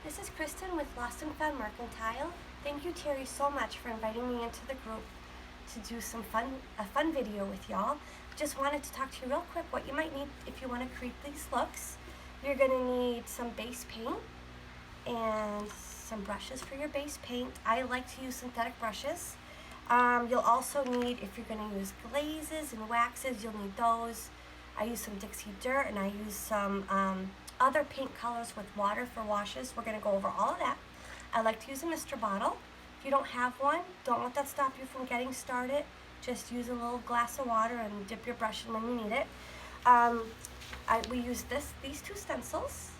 This is Kristen with Lost and Found Mercantile. Thank you, Terry, so much for inviting me into the group to do a fun video with y'all. Just wanted to talk to you real quick what you might need if you want to create these looks. You're going to need some base paint and some brushes for your base paint. I like to use synthetic brushes. You'll also need, if you're going to use glazes and waxes, you'll need those. I use some Dixie Dirt and I use some other paint colors with water for washes. We're going to go over all of that. I like to use a Mr. bottle. If you don't have one, don't let that stop you from getting started. Just use a little glass of water and dip your brush in when you need it. We use these two stencils.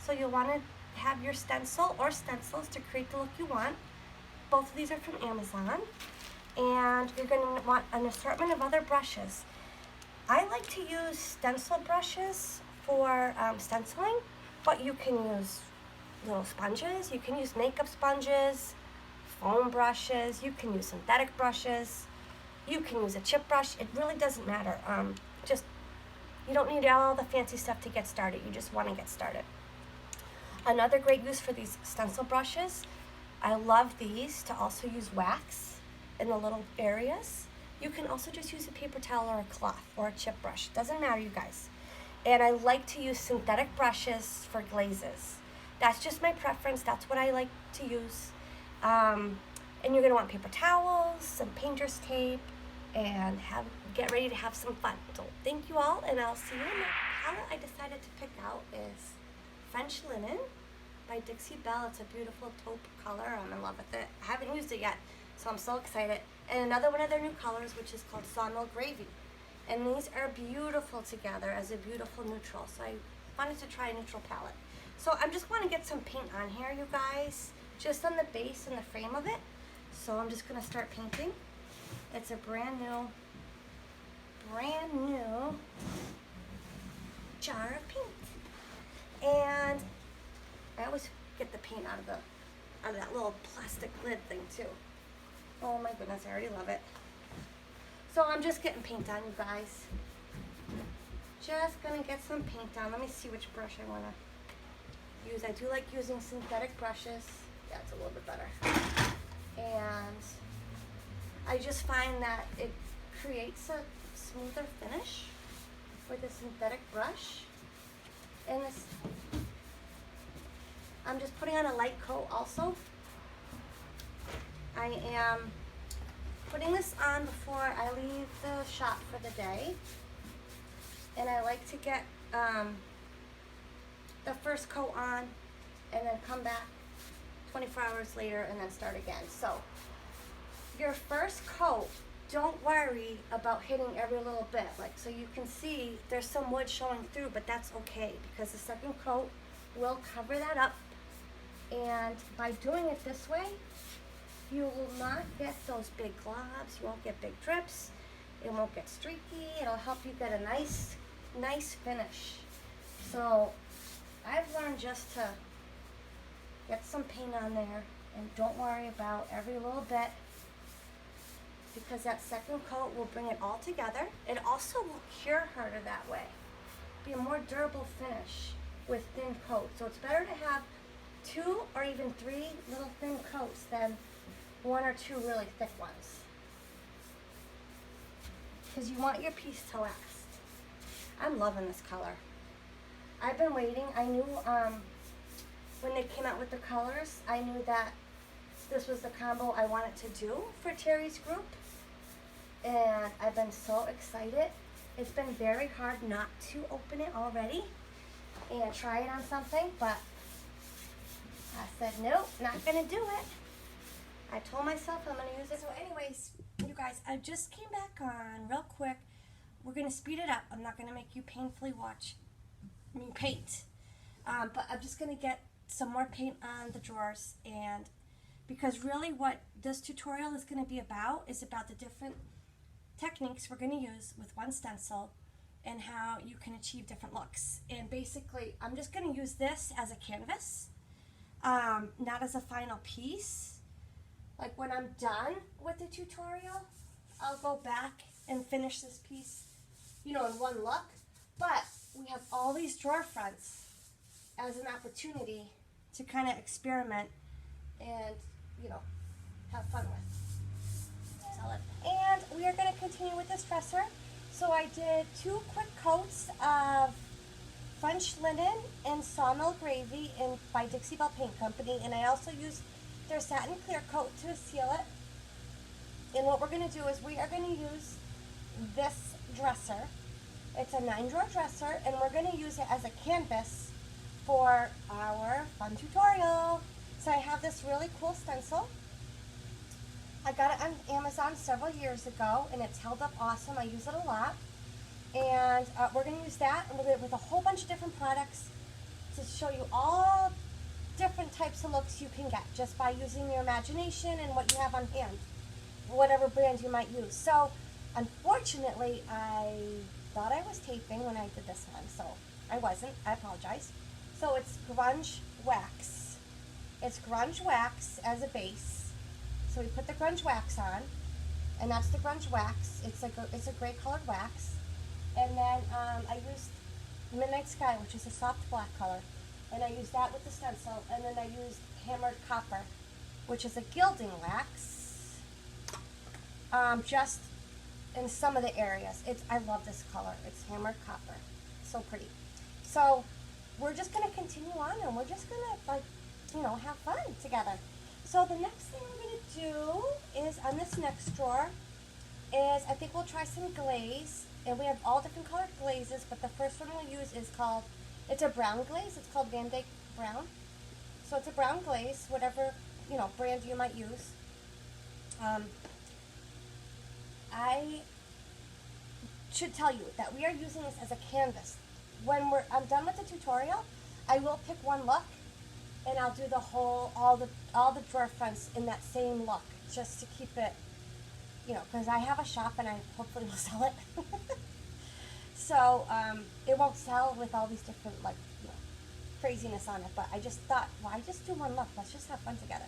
So you'll want to have your stencil or stencils to create the look you want. Both of these are from Amazon. And you're going to want an assortment of other brushes. I like to use stencil brushes for stenciling, but you can use little sponges. You can use makeup sponges, foam brushes. You can use synthetic brushes. You can use a chip brush. It really doesn't matter. You don't need all the fancy stuff to get started. You just want to get started. Another great use for these stencil brushes, I love these to also use wax in the little areas. You can also just use a paper towel or a cloth or a chip brush. Doesn't matter, you guys. And I like to use synthetic brushes for glazes. That's just my preference. That's what I like to use. And you're going to want paper towels, some painter's tape, and get ready to have some fun. So thank you all, and I'll see you. The palette I decided to pick out is French Linen by Dixie Belle. It's a beautiful taupe color. I'm in love with it. I haven't used it yet, so I'm so excited. And another one of their new colors, which is called Sawmill Gravy. And these are beautiful together as a beautiful neutral. So I wanted to try a neutral palette. So I'm just going to get some paint on here, you guys, just on the base and the frame of it. So I'm just going to start painting. It's a brand new jar of paint. And I always get the paint out of that little plastic lid thing too. Oh my goodness, I already love it. So I'm just getting paint on, you guys. Just gonna get some paint on. Let me see which brush I wanna use. I do like using synthetic brushes. Yeah, it's a little bit better. And I just find that it creates a smoother finish with a synthetic brush. And this, I'm just putting on a light coat also. I am putting this on before I leave the shop for the day. And I like to get the first coat on and then come back 24 hours later and then start again. So your first coat, don't worry about hitting every little bit. So you can see there's some wood showing through, but that's okay because the second coat will cover that up. And by doing it this way, you will not get those big globs. You won't get big drips. It won't get streaky. It'll help you get a nice finish. So I've learned just to get some paint on there and don't worry about every little bit because that second coat will bring it all together. It also will cure harder that way. Be a more durable finish with thin coats. So it's better to have 2 or even 3 little thin coats than 1 or 2 really thick ones. Because you want your piece to last. I'm loving this color. I've been waiting. I knew when they came out with the colors, I knew that this was the combo I wanted to do for Terry's group. And I've been so excited. It's been very hard not to open it already and try it on something, but I said, nope, not gonna do it. I told myself I'm gonna use it. So anyways, you guys, I just came back on real quick. We're gonna speed it up. I'm not gonna make you painfully watch me paint. But I'm just gonna get some more paint on the drawers, and because really what this tutorial is gonna be about is about the different techniques we're gonna use with one stencil and how you can achieve different looks. And basically, I'm just gonna use this as a canvas, not as a final piece. Like when I'm done with the tutorial, I'll go back and finish this piece, in one look. But we have all these drawer fronts as an opportunity to kind of experiment and, you know, have fun with. And we are going to continue with this dresser. So I did 2 quick coats of French linen and sawmill gravy by Dixie Belle Paint Company, and I also used their satin clear coat to seal it. And what we're going to do is we are going to use this dresser. It's a 9-drawer dresser, and we're going to use it as a canvas for our fun tutorial. So I have this really cool stencil. I got it on Amazon several years ago, and it's held up awesome. I use it a lot. And we're going to use that with a whole bunch of different products to show you all different types of looks you can get just by using your imagination and what you have on hand, whatever brand you might use. So, unfortunately, I thought I was taping when I did this one, so I wasn't. I apologize. So it's grunge wax. It's grunge wax as a base. So we put the grunge wax on, and that's the grunge wax. It's a gray colored wax. And then I used Midnight Sky, which is a soft black color, and I used that with the stencil. And then I used Hammered Copper, which is a gilding wax, just in some of the areas. I love this color. It's Hammered Copper. So pretty. So we're just going to continue on, and we're just going to, have fun together. So the next thing we're going to do is, on this next drawer, is I think we'll try some glaze. And we have all different colored glazes, but the first one we'll use is it's a brown glaze. It's called Van Dyke Brown. So it's a brown glaze, whatever, brand you might use. I should tell you that we are using this as a canvas. When I'm done with the tutorial, I will pick one look, and I'll do all the drawer fronts in that same look, just to keep it, because I have a shop and I hopefully will sell it. So it won't sell with all these different craziness on it, but I just thought, why just do one look? Let's just have fun together.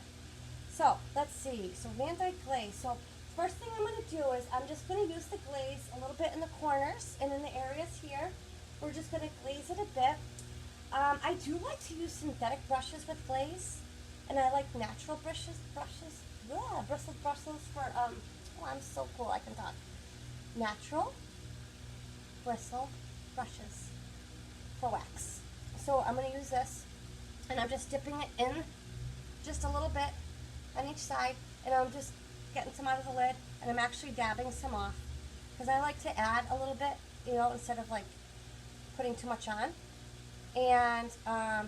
So let's see. So Van Dyke glaze. So first thing I'm going to do is I'm just going to use the glaze a little bit in the corners and in the areas here. We're just going to glaze it a bit. I do like to use synthetic brushes with glaze, and I like natural brushes. Yeah, bristled brushes for oh, I'm so cool, I can talk. Natural bristle brushes for wax. So I'm going to use this, and I'm just dipping it in just a little bit on each side, and I'm just getting some out of the lid, and I'm actually dabbing some off, because I like to add a little bit, instead of putting too much on. And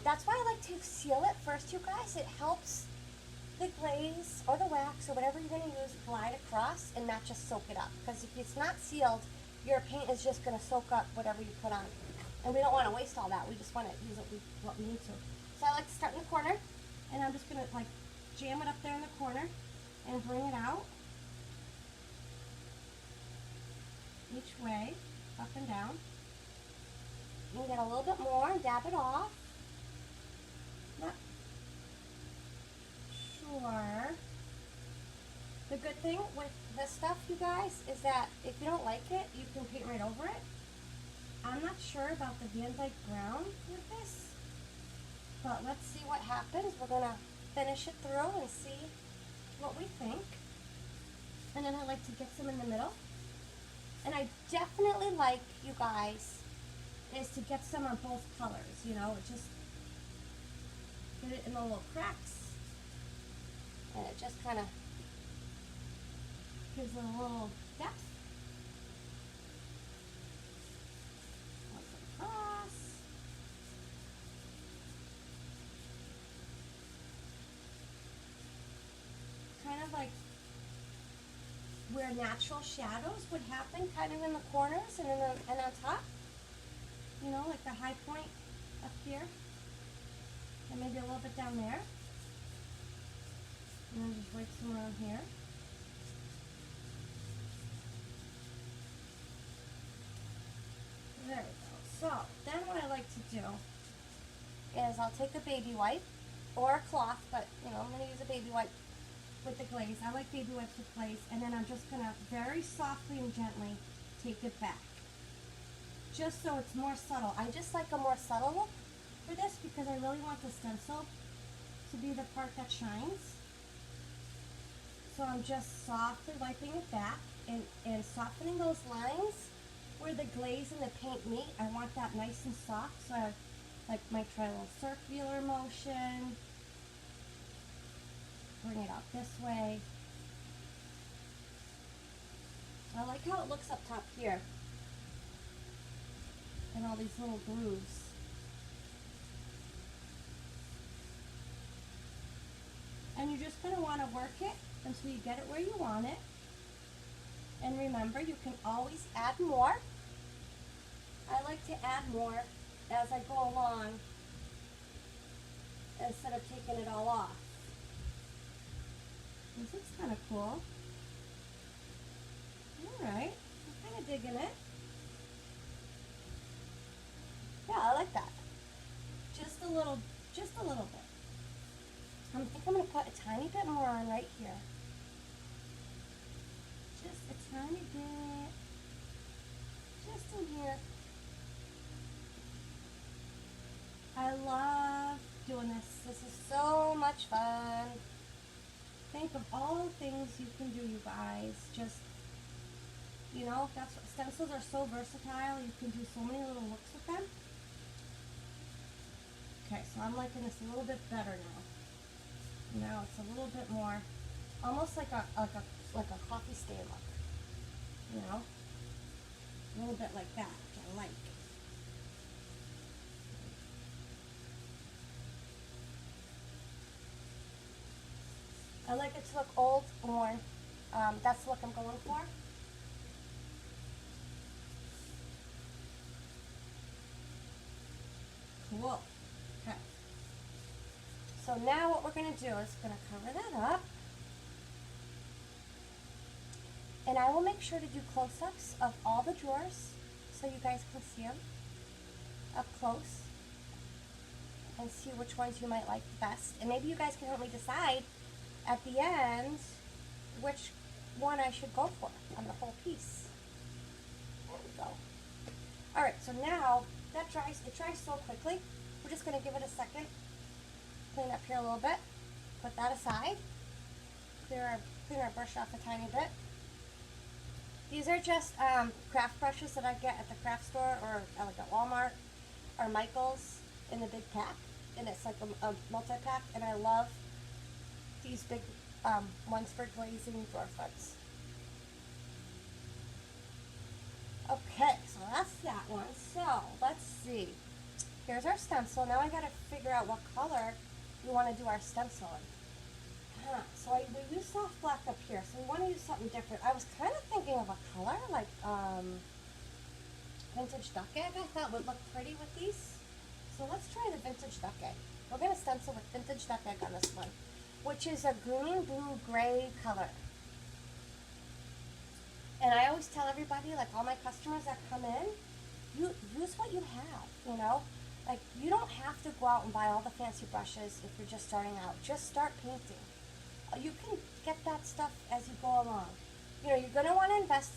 that's why I like to seal it first, you guys. It helps the glaze or the wax or whatever you're going to use glide across and not just soak it up. Because if it's not sealed, your paint is just going to soak up whatever you put on. And we don't want to waste all that. We just want to use what we need to. So I like to start in the corner, and I'm just going to jam it up there in the corner and bring it out each way, up and down. You can get a little bit more and dab it off. Not sure. The good thing with this stuff, you guys, is that if you don't like it, you can paint right over it. I'm not sure about the Van Dyke Brown with this, but let's see what happens. We're going to finish it through and see what we think. And then I like to get some in the middle. And I definitely like, you guys, is to get some on both colors, just get it in the little cracks, and it just kind of gives it a little depth. Once across. Kind of like where natural shadows would happen, kind of in the corners and on top. Like the high point up here, and maybe a little bit down there, and then just right somewhere on here. There we go. So then what I like to do is I'll take a baby wipe or a cloth, but I'm going to use a baby wipe with the glaze. I like baby wipes with glaze, and then I'm just going to very softly and gently take it back, just so it's more subtle. I just like a more subtle look for this because I really want the stencil to be the part that shines. So I'm just softly wiping it back and softening those lines where the glaze and the paint meet. I want that nice and soft, so I might try a little circular motion. Bring it out this way. I like how it looks up top here. And all these little grooves. And you're just going to want to work it until you get it where you want it. And remember, you can always add more. I like to add more as I go along instead of taking it all off. This looks kind of cool. Alright, I'm kind of digging it. Yeah, I like that. Just a little bit. I think I'm going to put a tiny bit more on right here. Just a tiny bit. Just in here. I love doing this. This is so much fun. Think of all the things you can do, you guys. Just, you know, that's what, stencils are so versatile. You can do so many little looks with them. Okay, so I'm liking this a little bit better now. Now it's a little bit more, almost like a coffee stain look. You know, a little bit like that, which I like. I like it to look old, worn. That's the look I'm going for. Cool. Okay. So now what we're going to do is going to cover that up. And I will make sure to do close-ups of all the drawers so you guys can see them up close and see which ones you might like the best. And maybe you guys can help me decide at the end which one I should go for on the whole piece. There we go. Alright, so now that dries, it dries so quickly. We're just going to give it a second. Clean up here a little bit. Put that aside. Clear our brush off a tiny bit. These are just craft brushes that I get at the craft store or like at Walmart or Michael's in the big pack. And it's like a multi-pack. And I love these big ones for glazing drawer fronts. Okay, so that's that one. So let's see. Here's our stencil. Now I gotta figure out what color we want to do our stencil in. So we use soft black up here, so we want to use something different. I was kind of thinking of a color like vintage duck egg. I thought would look pretty with these. So let's try the vintage duck egg. We're going to stencil with vintage duck egg on this one, which is a green, blue, gray color. And I always tell everybody, like all my customers that come in, you use what you have, you know? Like, you don't have to go out and buy all the fancy brushes if you're just starting out. Just start painting. You can get that stuff as you go along. You know, you're going to want to invest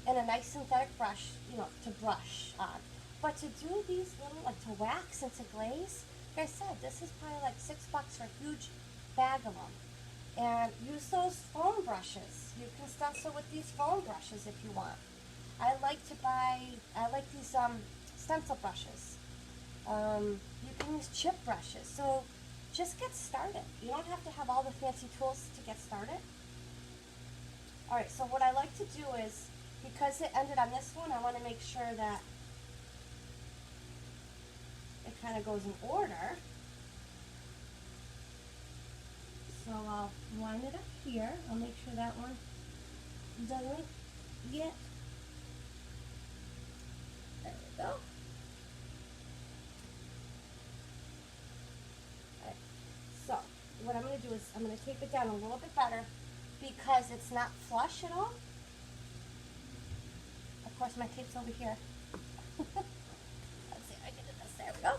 in a nice synthetic brush, you know, to brush on. But to do these little, like to wax and to glaze, like I said, this is probably like $6 for a huge bag of them. And use those foam brushes. You can stencil with these foam brushes if you want. I like these stencil brushes. You can use chip brushes. So just get started. You don't have to have all the fancy tools to get started. Alright, so what I like to do is, because it ended on this one, I want to make sure that it kind of goes in order. So I'll line it up here. I'll make sure that one doesn't get. There we go. Alright, so what I'm going to do is I'm going to tape it down a little bit better because it's not flush at all. Of course, my tape's over here. Let's see if I can do this. There we go.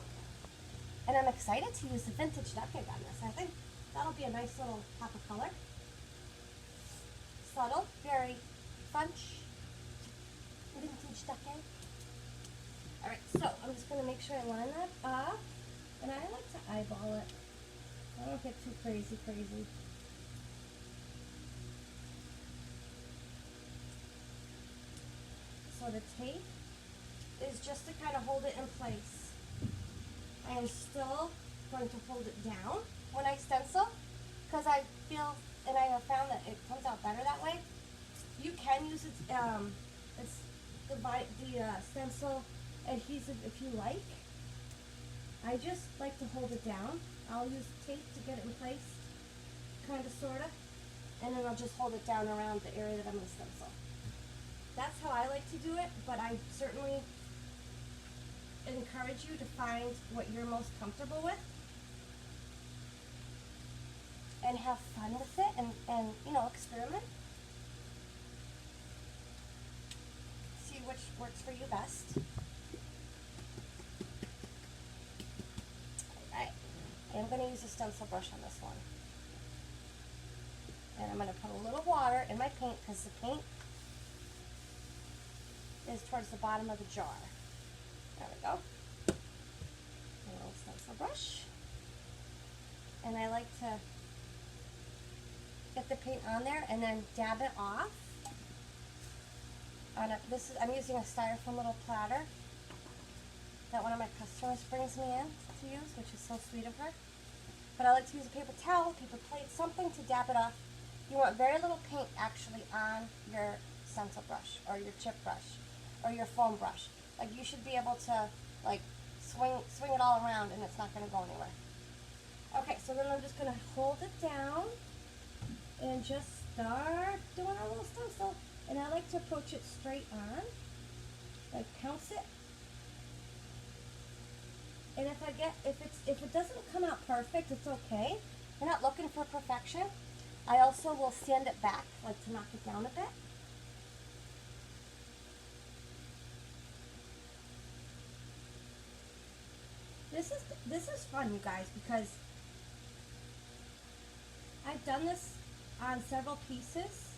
And I'm excited to use the vintage duck egg on this. I think that'll be a nice little pop of color. Subtle, very French vintage duck egg. Alright, so I'm just going to make sure I line that up. And I like to eyeball it. I don't get too crazy. So the tape is just to kind of hold it in place. I am still going to hold it down when I stencil because I feel, and I have found that it comes out better that way. You can use it's the stencil adhesive if you like. I just like to hold it down. I'll use tape to get it in place, kind of, sort of, and then I'll just hold it down around the area that I'm going to stencil. That's how I like to do it, but I certainly encourage you to find what you're most comfortable with and have fun with it and you know, experiment. See which works for you best. Alright, I'm going to use a stencil brush on this one. And I'm going to put a little water in my paint because the paint is towards the bottom of the jar. There we go. A little stencil brush. And I like to get the paint on there and then dab it off. I'm using a styrofoam little platter that one of my customers brings me in to use, which is so sweet of her. But I like to use a paper towel, paper plate, something to dab it off. You want very little paint actually on your stencil brush or your chip brush or your foam brush. Like you should be able to like swing it all around and it's not going to go anywhere. Okay, so then I'm just going to hold it down and just start doing a little stencil. And I like to approach it straight on, like pounce it. And if it doesn't come out perfect, it's okay. We're not looking for perfection. I also will sand it back, like to knock it down a bit. This is fun, you guys, because I've done this on several pieces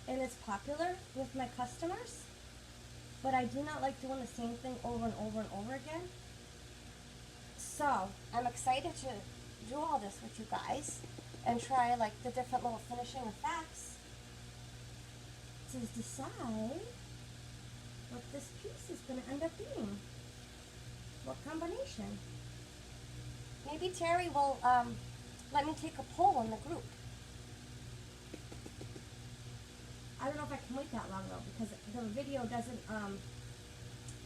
and it's popular with my customers, but I do not like doing the same thing over and over and over again. So I'm excited to do all this with you guys and try like the different little finishing effects to decide what this piece is going to end up being. What combination? Maybe Terry will let me take a poll in the group. I don't know if I can wait that long though, because the video doesn't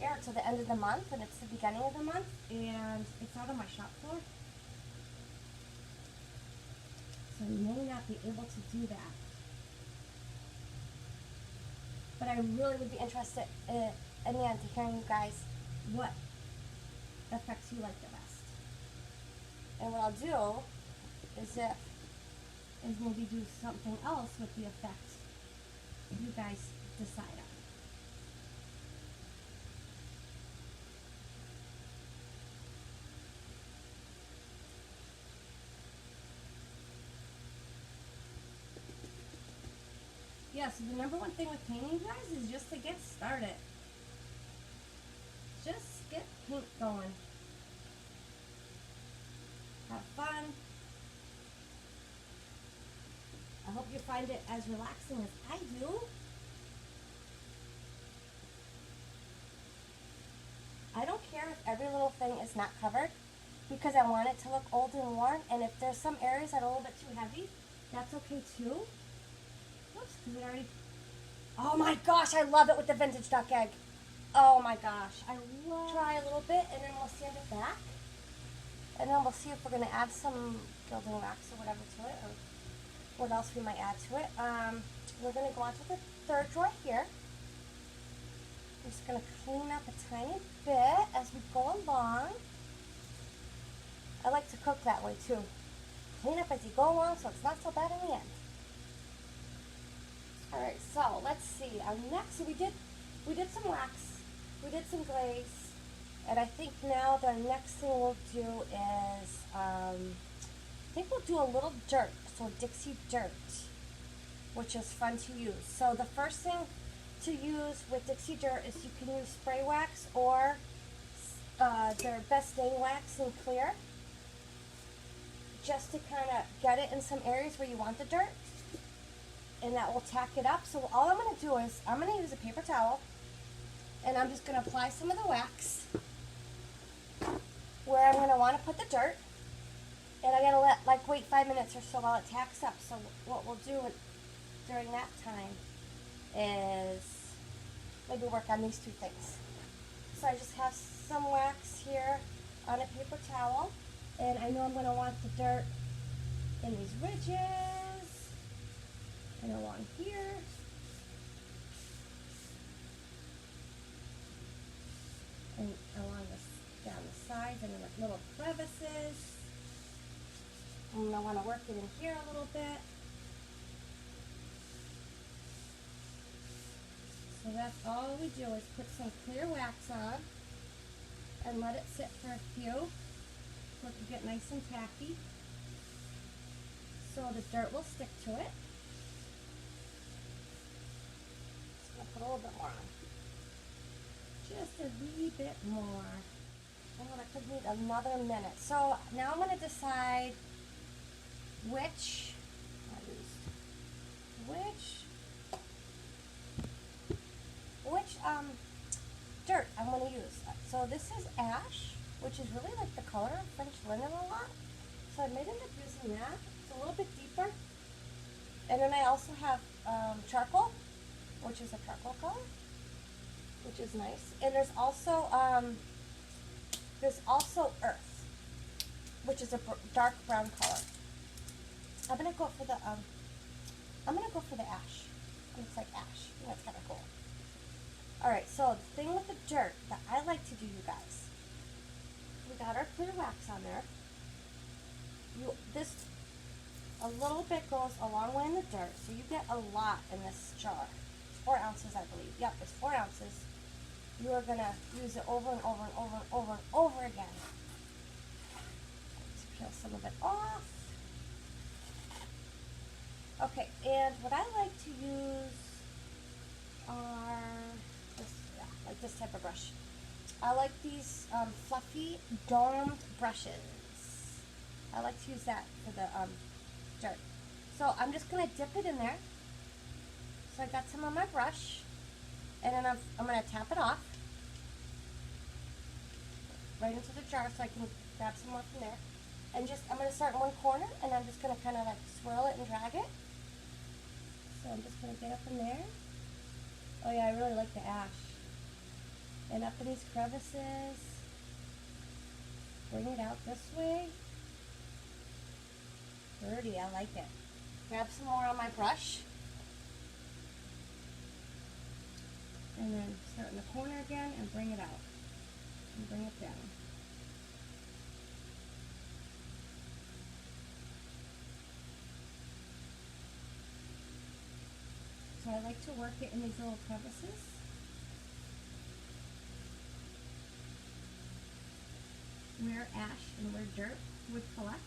air till the end of the month, and it's the beginning of the month, and it's out on my shop floor. So I may not be able to do that. But I really would be interested in the end to hearing you guys what effects you like the best. And what I'll do is maybe do something else with the effect you guys decide on. Yeah, so the number one thing with painting, guys, is just to get started. Just get paint going. Have fun. I hope you find it as relaxing as I do. I don't care if every little thing is not covered because I want it to look old and worn, and if there's some areas that are a little bit too heavy, that's okay too. Oops, because it already... Oh my gosh, I love it with the vintage duck egg. Oh my gosh, I love... Try a little bit and then we'll sand it back. And then we'll see if we're going to add some gilding wax or whatever to it, or what else we might add to it. We're going to go on to the third drawer here. I'm just going to clean up a tiny bit as we go along. I like to cook that way too. Clean up as you go along so it's not so bad in the end. Alright, so let's see. Our next, so we did some wax, we did some glaze, and I think now the next thing we'll do is, I think we'll do a little dirt, so Dixie Dirt, which is fun to use. So the first thing to use with Dixie Dirt is you can use spray wax or their Best Day wax in clear. just to kind of get it in some areas where you want the dirt, and that will tack it up. So all I'm going to do is I'm going to use a paper towel, and I'm just going to apply some of the wax where I'm going to want to put the dirt, and I'm going to let wait 5 minutes or so while it tacks up. So what we'll do during that time is maybe work on these two things. So I just have some wax here on a paper towel, and I know I'm going to want the dirt in these ridges and along here. And along down the sides and in the little crevices. And I want to work it in here a little bit. So that's all we do is put some clear wax on and let it sit for a few so it can get nice and tacky. So the dirt will stick to it. Just going to put a little bit more on. Just a wee bit more. Oh, that could need another minute. So now I'm going to decide which dirt I'm going to use. So this is ash, which is really like the color of French linen a lot. So I may end up using that. It's a little bit deeper. And then I also have charcoal, which is a charcoal color, which is nice. And there's also earth, which is a dark brown color. I'm gonna go for the ash. It looks like ash. That's kind of cool. All right. So the thing with the dirt that I like to do, you guys, we got our clear wax on there. A little bit goes a long way in the dirt, so you get a lot in this jar. It's 4 ounces, I believe. Yep, it's 4 ounces. You are gonna use it over and over and over and over and over again. Let's peel some of it off. Okay, and what I like to use are like this type of brush. I like these fluffy domed brushes. I like to use that for the dirt. So I'm just gonna dip it in there. So I got some on my brush, and then I'm gonna tap it off right into the jar so I can grab some more from there. And I'm gonna start in one corner, and I'm just gonna kind of like swirl it and drag it. So I'm just gonna get up in there. Oh yeah, I really like the ash. And up in these crevices. Bring it out this way. Pretty, I like it. Grab some more on my brush. And then start in the corner again and bring it out. And bring it down. So I like to work it in these little crevices. Where ash and where dirt would collect.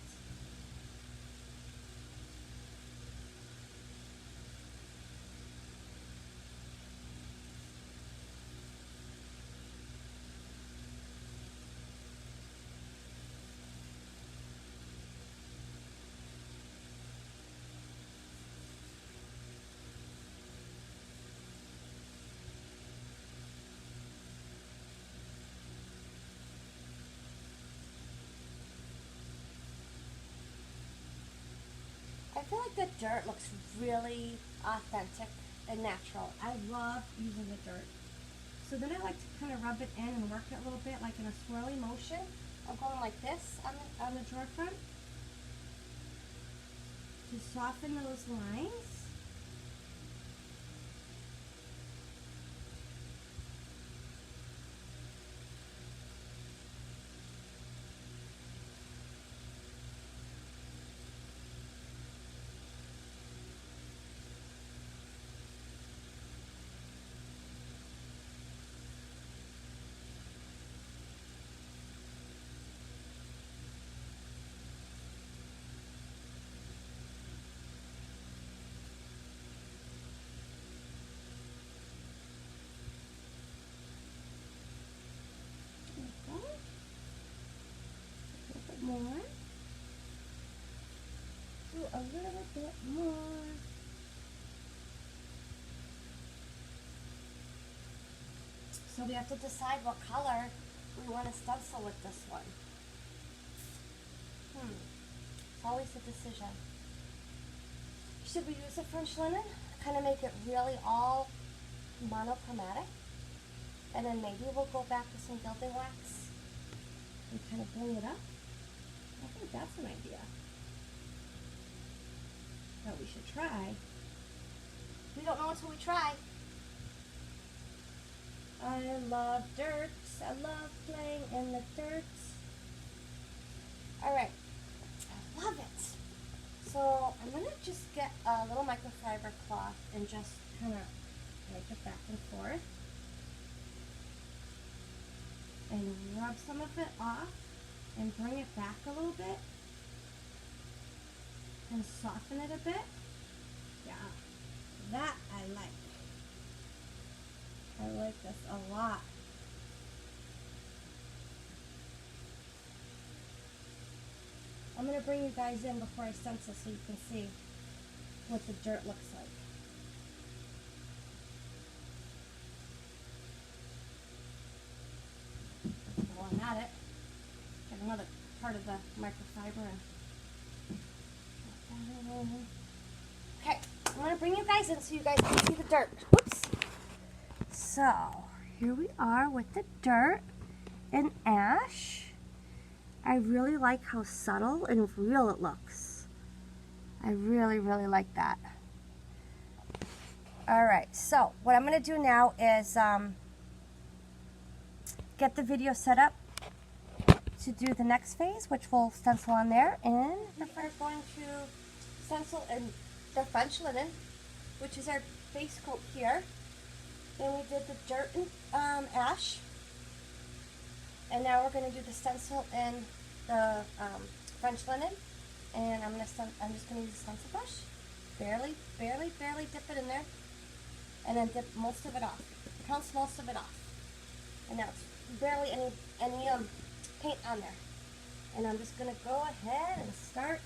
I feel like the dirt looks really authentic and natural. I love using the dirt. So then I like to kind of rub it in and work it a little bit like in a swirly motion. I'm going like this on the drawer front to soften those lines. a little bit more. So we have to decide what color we want to stencil with this one. It's always a decision. Should we use a French linen? Kind of make it really all monochromatic. And then maybe we'll go back with some gilding wax and kind of bring it up. I think that's an idea that we should try. We don't know until we try. I love dirt. I love playing in the dirt. Alright, I love it. So I'm going to just get a little microfiber cloth and just kind of make it back and forth. And rub some of it off and bring it back a little bit. And soften it a bit. Yeah, that I like. I like this a lot. I'm going to bring you guys in before I stencil so you can see what the dirt looks like. While I'm at it, get another part of the microfiber and okay, I'm going to bring you guys in so you guys can see the dirt. Whoops. So, here we are with the dirt and ash. I really like how subtle and real it looks. I really, really like that. Alright, so what I'm going to do now is get the video set up to do the next phase, which we'll stencil on there. And we're going to stencil in the French linen, which is our base coat here. Then we did the dirt and ash. And now we're going to do the stencil in the French linen. And I'm just going to use a stencil brush. Barely dip it in there. And then dip most of it off. Pounce most of it off. And now it's barely any paint on there. And I'm just going to go ahead and start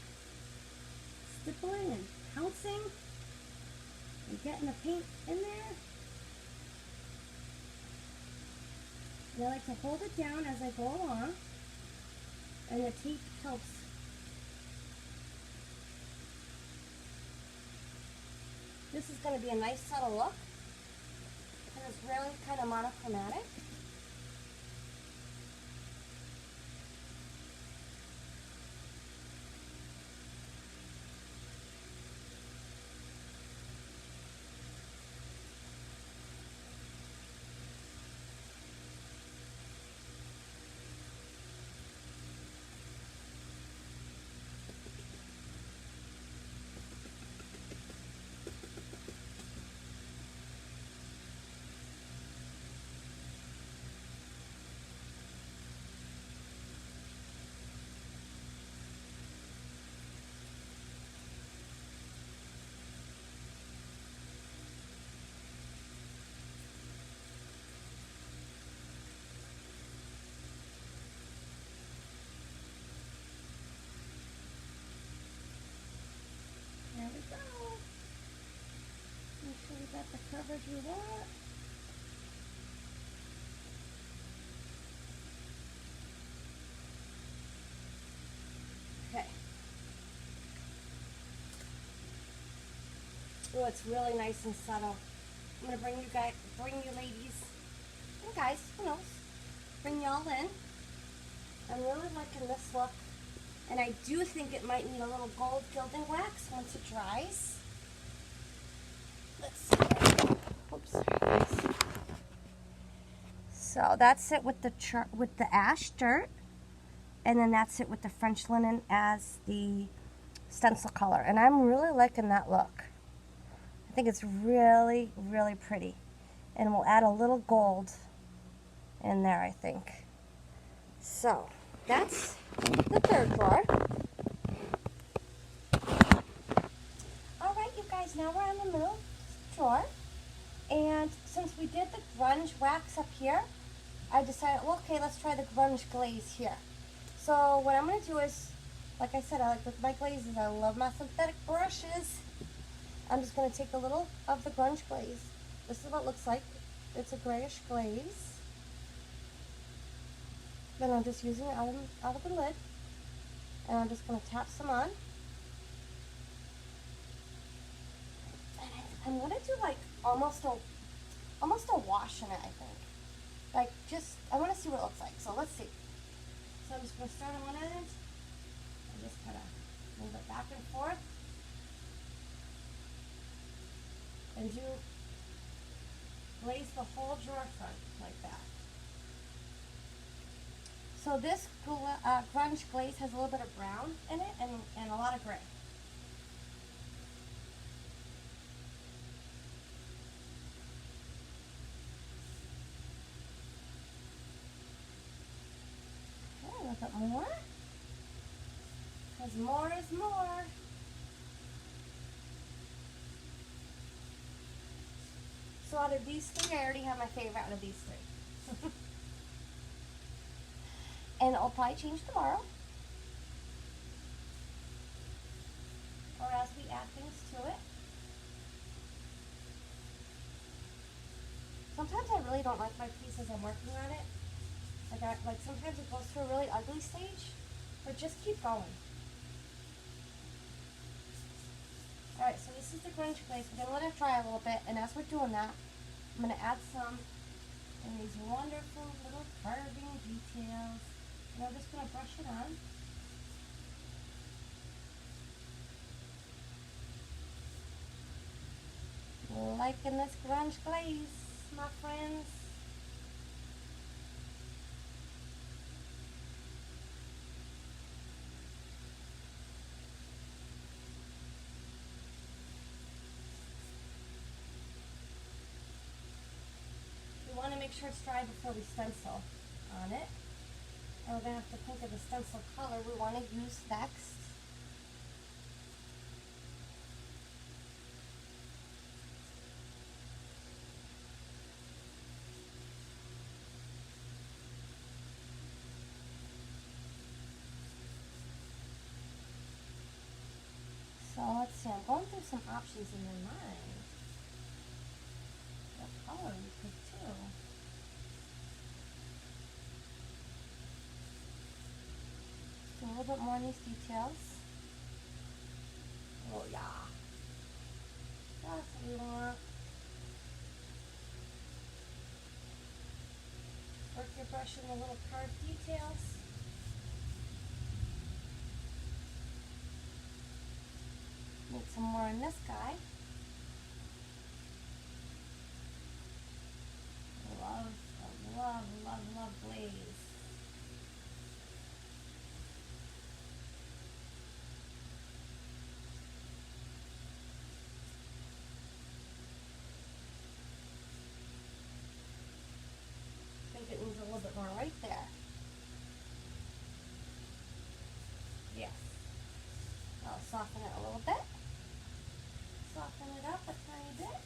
stippling and pouncing and getting the paint in there. And I like to hold it down as I go along, and the tape helps. This is going to be a nice subtle look, and it's really kind of monochromatic. There we go. Make sure we got the coverage we want. Okay. Oh, it's really nice and subtle. I'm gonna bring you ladies, and guys, who knows, bring y'all in. I'm really liking this look. And I do think it might need a little gold gilding wax once it dries. Let's see. Oops. So that's it with the ash dirt, and then that's it with the French linen as the stencil color. And I'm really liking that look. I think it's really, really pretty. And we'll add a little gold in there, I think. So that's the third drawer. Alright, you guys, now we're on the middle drawer. And since we did the grunge wax up here, I decided, well, okay, let's try the grunge glaze here. So what I'm going to do is like I said, I like with my glazes, I love my synthetic brushes. I'm just going to take a little of the grunge glaze. This is what it looks like. It's a grayish glaze. Then I'm just using it out of the lid. And I'm just going to tap some on. And I'm going to do like almost a wash in it, I think. Like I want to see what it looks like. So let's see. So I'm just going to start on one end. And just kind of move it back and forth. And glaze the whole drawer front like that. So this grunge glaze has a little bit of brown in it and a lot of gray. Okay, a little bit more. Because more is more. So out of these three, I already have my favorite out of these three. And it'll probably change tomorrow. Or as we add things to it. Sometimes I really don't like my piece as I'm working on it. Like sometimes it goes through a really ugly stage, but just keep going. Alright, so this is the grunge glaze. We're going to let it dry a little bit, and as we're doing that, I'm going to add some in these wonderful little carving details. And I'm just going to brush it on. Liking this grunge glaze, my friends. We want to make sure it's dry before we stencil on it. And we're going to have to think of the stencil color we want to use next. So let's see, I'm going through some options in my mind. What color we could do. Do a little bit more in these details. Oh yeah. That's what we want. Work your brush in the little carved details. Need some more in this guy. Love glaze. I think it needs a little bit more right there. Yes. I'll soften it a little bit. Soften it up a tiny bit.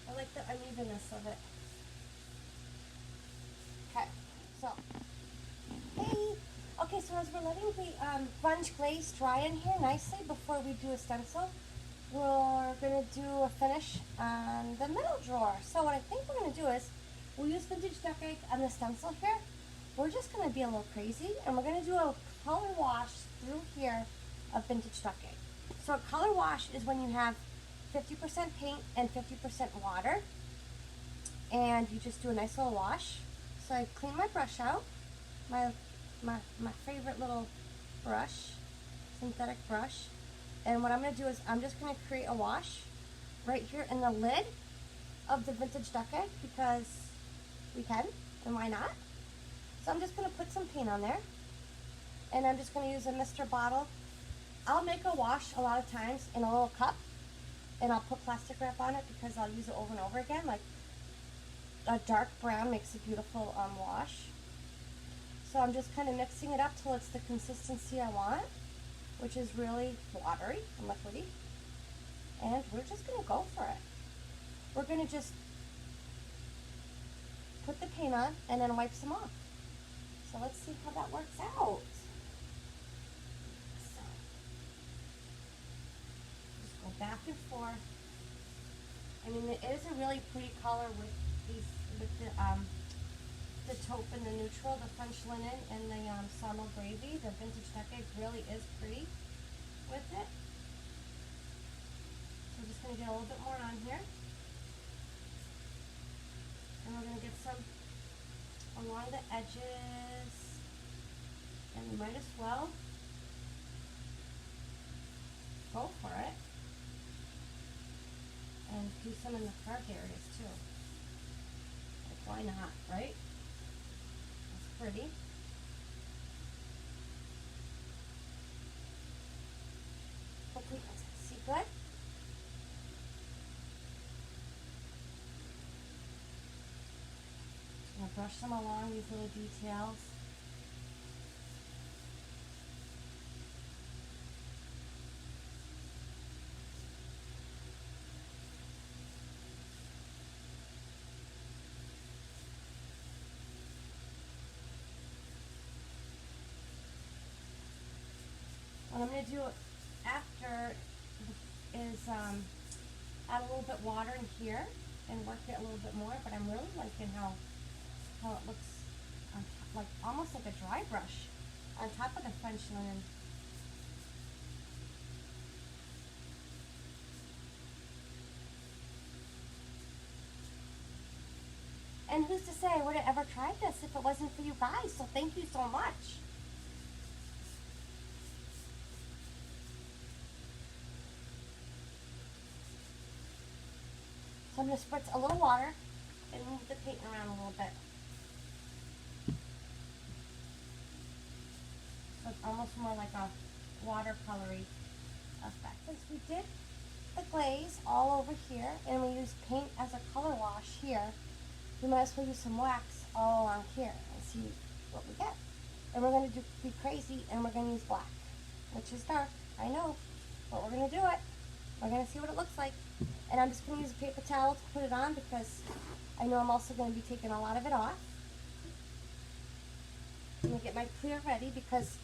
I like the unevenness of it. Okay, so, hey! Okay, so as we're letting the grunge glaze dry in here nicely before we do a stencil, we're going to do a finish on the middle drawer. So what I think we're going to do is, we'll use Vintage Duck Egg on the stencil here. We're just going to be a little crazy, and we're going to do a color wash through here of Vintage Duck Egg. So a color wash is when you have 50% paint and 50% water, and you just do a nice little wash. So I clean my brush out, my favorite little brush, synthetic brush, and what I'm going to do is I'm just going to create a wash right here in the lid of the Vintage Duck Egg because we can, and why not? So I'm just going to put some paint on there, and I'm just going to use a Mr. bottle. I'll make a wash a lot of times in a little cup, and I'll put plastic wrap on it because I'll use it over and over again. Like a dark brown makes a beautiful wash. So I'm just kind of mixing it up till it's the consistency I want, which is really watery and liquidy. And we're just going to go for it. We're going to just put the paint on and then wipes them off. So let's see how that works out. So just go back and forth. I mean, it is a really pretty color with the taupe and the neutral, the French linen and the summer gravy. The vintage decade really is pretty with it. So I'm just going to get a little bit more on here. And we're going to get some along the edges. And you might as well go for it. And do some in the carved areas too. Like, why not, right? That's pretty. Hopefully you can see good. I'm going to brush them along these little details. What I'm going to do after is add a little bit water in here and work it a little bit more, but I'm really liking how it looks on top, like almost like a dry brush on top of the French linen. And who's to say I would have ever tried this if it wasn't for you guys, so thank you so much. So I'm going to spritz a little water and move the paint around a little bit. So it's almost more like a watercolory effect. Since we did the glaze all over here and we used paint as a color wash here, we might as well use some wax all along here and see what we get. And we're going to be crazy and we're going to use black, which is dark, I know, but we're going to do it. We're going to see what it looks like. And I'm just going to use a paper towel to put it on because I know I'm also going to be taking a lot of it off. I'm going to get my clear ready because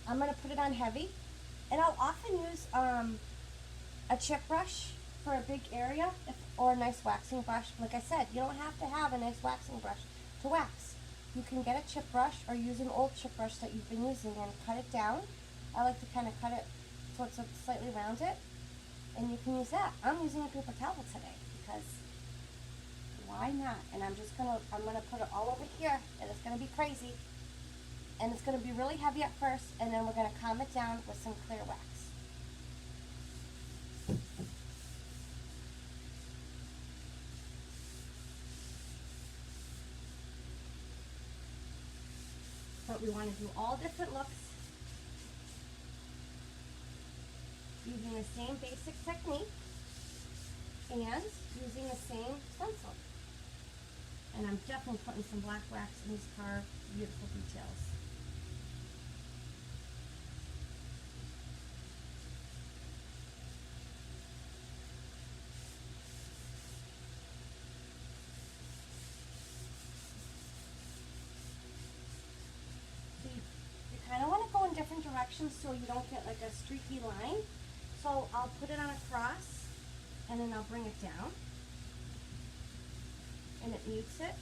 I'm going to put it on heavy. And I'll often use a chip brush for a big area or a nice waxing brush. Like I said, you don't have to have a nice waxing brush to wax. You can get a chip brush or use an old chip brush that you've been using and cut it down. I like to kind of cut it so it's slightly rounded. And you can use that. I'm using a paper towel today because why not? And I'm gonna put it all over here and it's gonna be crazy. And it's gonna be really heavy at first and then we're gonna calm it down with some clear wax. But we want to do all different looks using the same basic technique and using the same stencil. And I'm definitely putting some black wax in these carved beautiful details. You kind of want to go in different directions so you don't get like a streaky line. So I'll put it on a cross and then I'll bring it down and it mutes it.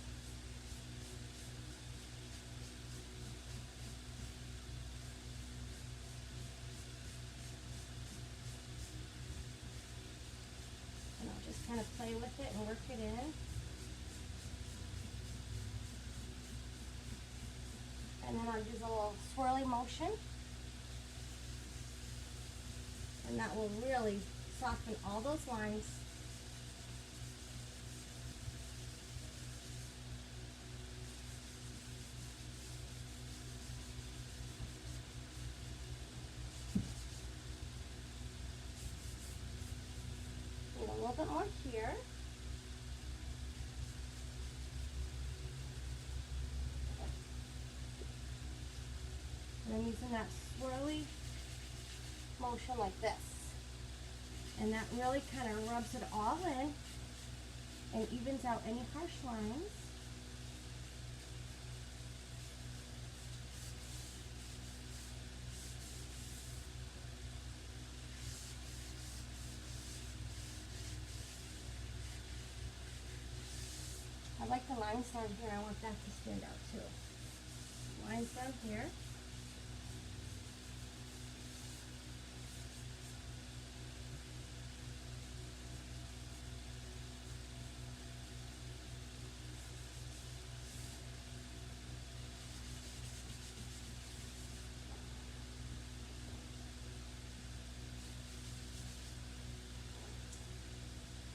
And I'll just kind of play with it and work it in. And then I'll use a little swirly motion. And that will really soften all those lines. And a little bit more here. And I'm using that swirly motion like this. And that really kind of rubs it all in and evens out any harsh lines. the lines down here. I want that to stand out too. Lines down here.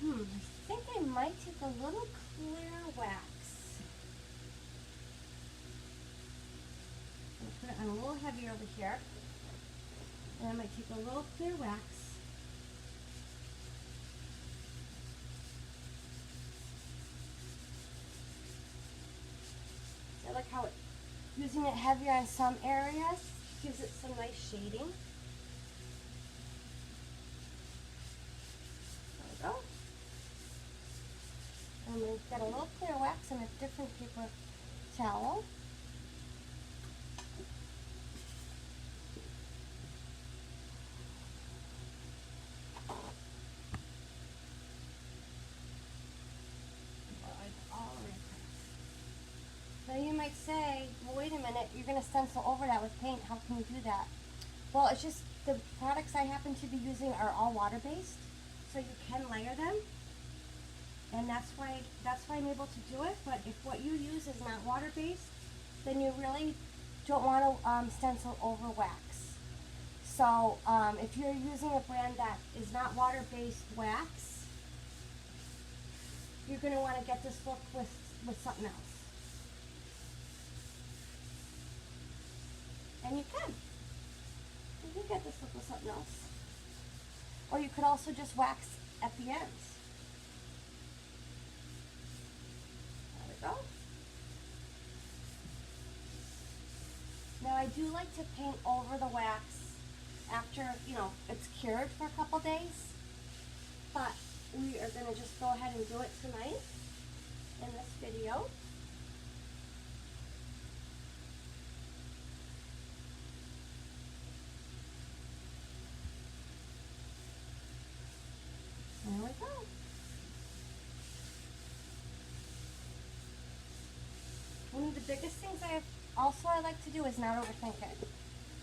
I think I might take a little clear wax. Put it on a little heavier over here. And I might take a little clear wax. I like how using it heavier on some areas gives it some nice shading. There we go. And we've got a little clear wax and a different paper towel. Now you might say, well, wait a minute, you're going to stencil over that with paint. How can you do that? Well, it's just the products I happen to be using are all water-based, so you can layer them. And that's why I'm able to do it. But if what you use is not water-based, then you really don't want to stencil over wax. So if you're using a brand that is not water-based wax, you're going to want to get this look with something else. And you can get this look with something else. Or you could also just wax at the ends. There we go. Now I do like to paint over the wax after, it's cured for a couple days. But we are going to just go ahead and do it tonight in this video. There we go. One of the biggest things I like to do is not overthink it.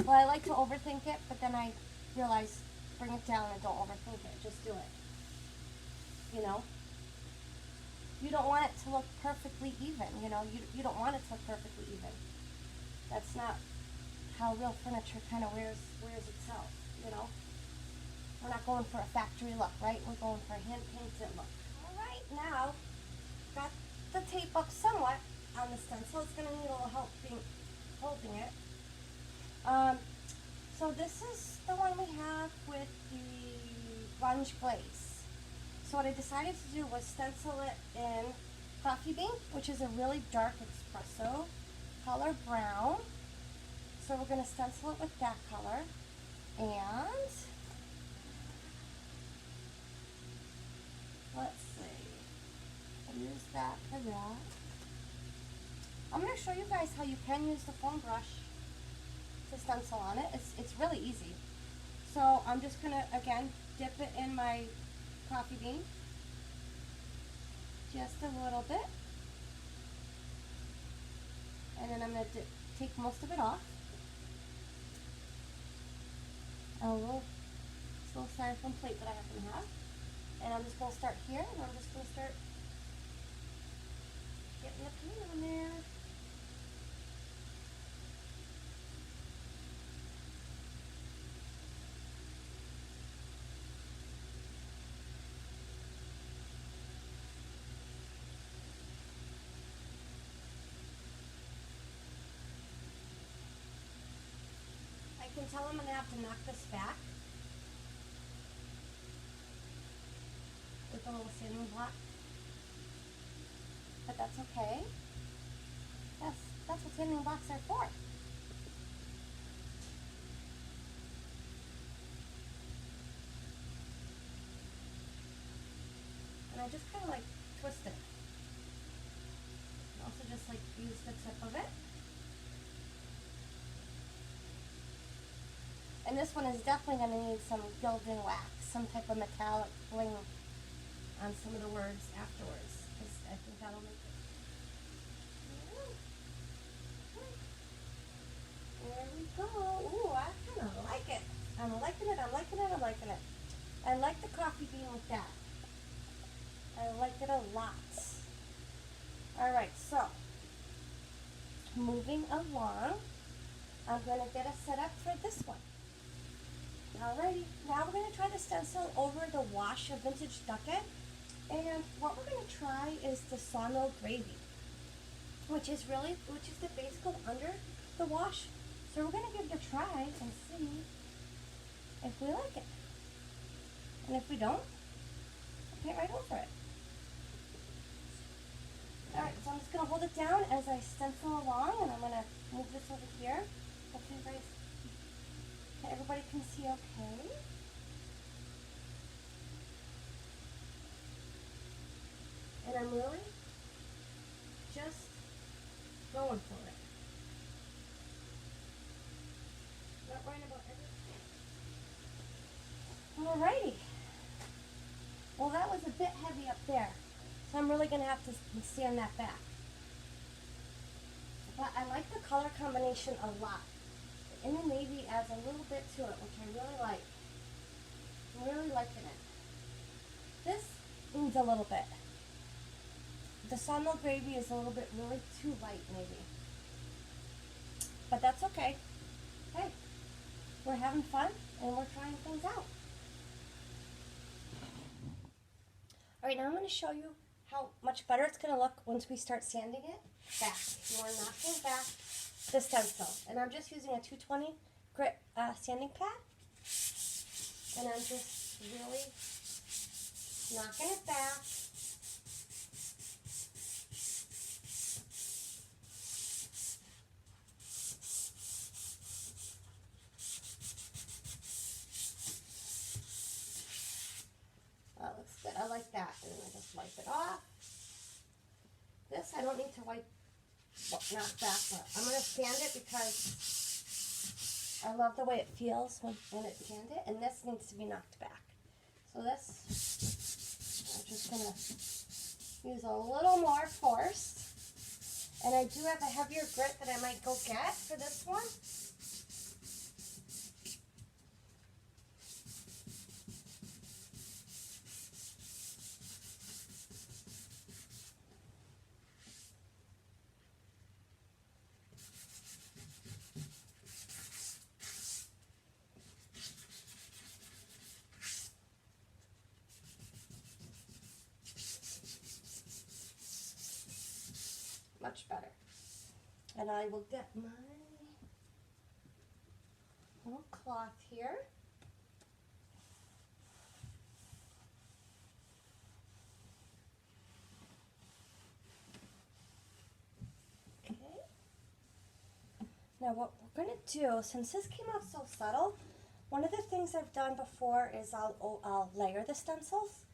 Well, I like to overthink it, but then I realize bring it down and don't overthink it. Just do it. You don't want it to look perfectly even. You don't want it to look perfectly even. That's not how real furniture kind of wears itself. We're not going for a factory look, right? We're going for a hand-painted look. All right, now, got the tape up somewhat on the stencil. It's going to need a little help holding it. So this is the one we have with the grunge glaze. So what I decided to do was stencil it in Coffee Bean, which is a really dark espresso color brown. So we're going to stencil it with that color. And let's see, I'll use that for that. I'm going to show you guys how you can use the foam brush to stencil on it. It's really easy. So I'm just going to, again, dip it in my Coffee Bean. Just a little bit. And then I'm going to take most of it off. A little styrofoam plate that I happen to have. And I'm just going to start here, and I'm just going to start getting the paint on there. I can tell I'm going to have to knock this back with a little sanding block, but that's okay. That's what sanding blocks are for. And I just kind of like twist it. And also just like use the tip of it. And this one is definitely going to need some gilding wax, some type of metallic bling on some of the words afterwards, because I think that'll make it I'm liking it, I'm liking it, I'm liking it. I like the coffee bean with that. I like it a lot. Alright, so moving along, I'm going to get us set up for this one. Alrighty, now we're going to try the stencil over the wash of Vintage Ducket. And what we're going to try is the sawmill gravy, which is the base coat under the wash. So we're going to give it a try and see if we like it. And if we don't, paint right over it. Alright, so I'm just going to hold it down as I stencil along, and I'm going to move this over here. Okay, guys. Okay, everybody can see okay. And I'm really just going for it. Not worrying about everything. Alrighty. Well, that was a bit heavy up there, so I'm really going to have to sand that back. But I like the color combination a lot. The Inner Navy adds a little bit to it, which I really like. I'm really liking it. This needs a little bit. The sawmill gravy is a little bit really too light, maybe. But that's okay. Hey, we're having fun and we're trying things out. Alright, now I'm going to show you how much better it's going to look once we start sanding it back. You are knocking back the stencil. And I'm just using a 220 grit sanding pad. And I'm just really knocking it back. That looks good. I like that. And then I just wipe it off. This I don't need to knock back, but I'm going to sand it because I love the way it feels when it's sanded, and this needs to be knocked back. So this, I'm just going to use a little more force. And I do have a heavier grit that I might go get for this one. Much better. And I will get my little cloth here. Okay. Now what we're going to do, since this came out so subtle, one of the things I've done before is I'll layer the stencils.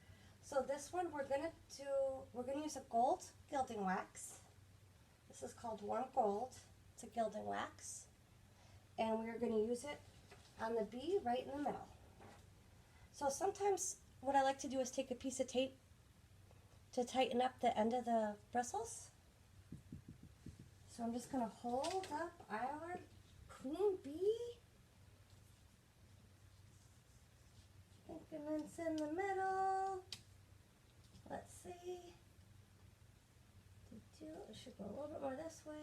So this one we're going to use a gold gilding wax. This is called Warm Gold. It's a gilding wax. And we're going to use it on the bee right in the middle. So sometimes what I like to do is take a piece of tape to tighten up the end of the bristles. So I'm just going to hold up our queen bee. Increments in the middle. Let's see. It should go a little bit more this way.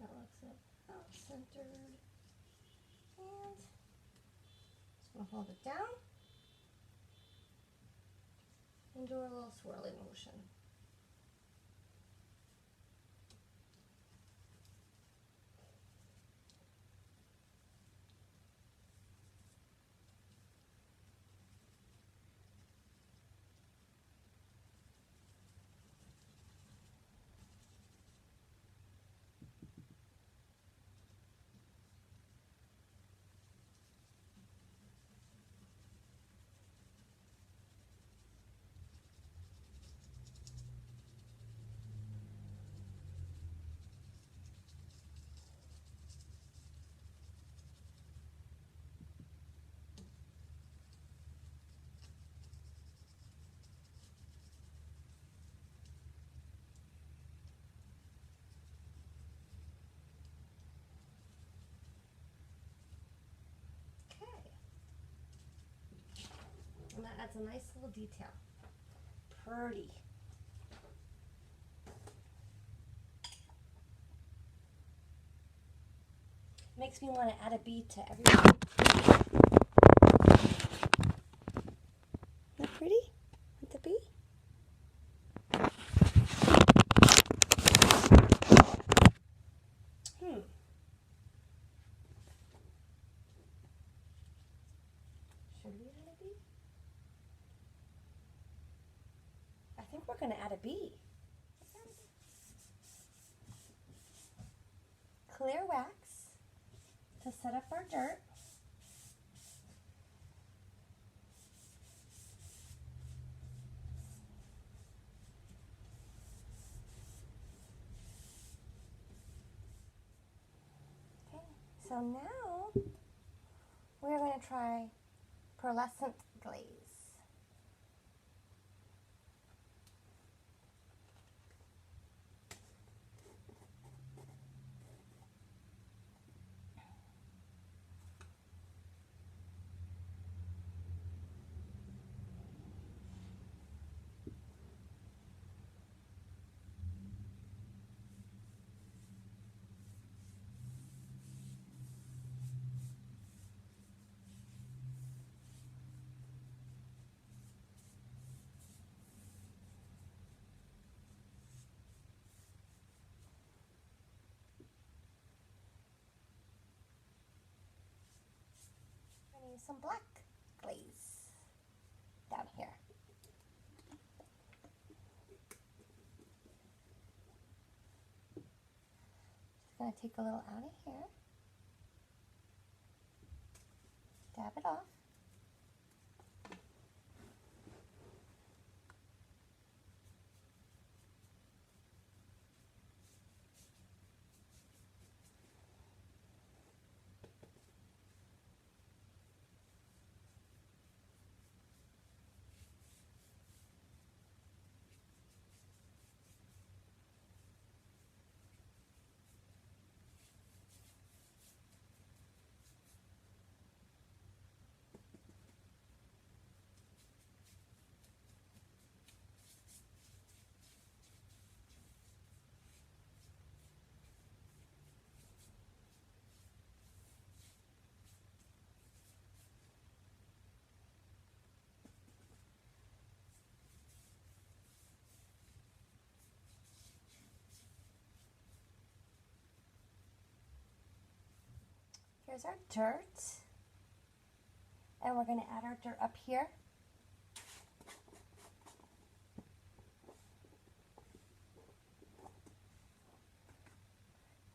That looks about centered. And just going to hold it down and do a little swirly motion. Adds a nice little detail. Pretty. Makes me want to add a bead to everything. Isn't that pretty? With the bee? Should we add a bee? I think we're going to add a bee. Clear wax to set up our dirt. Okay, so now we're going to try pearlescent glaze. Use some black glaze down here. Just going to take a little out of here, dab it off. Here's our dirt, and we're going to add our dirt up here.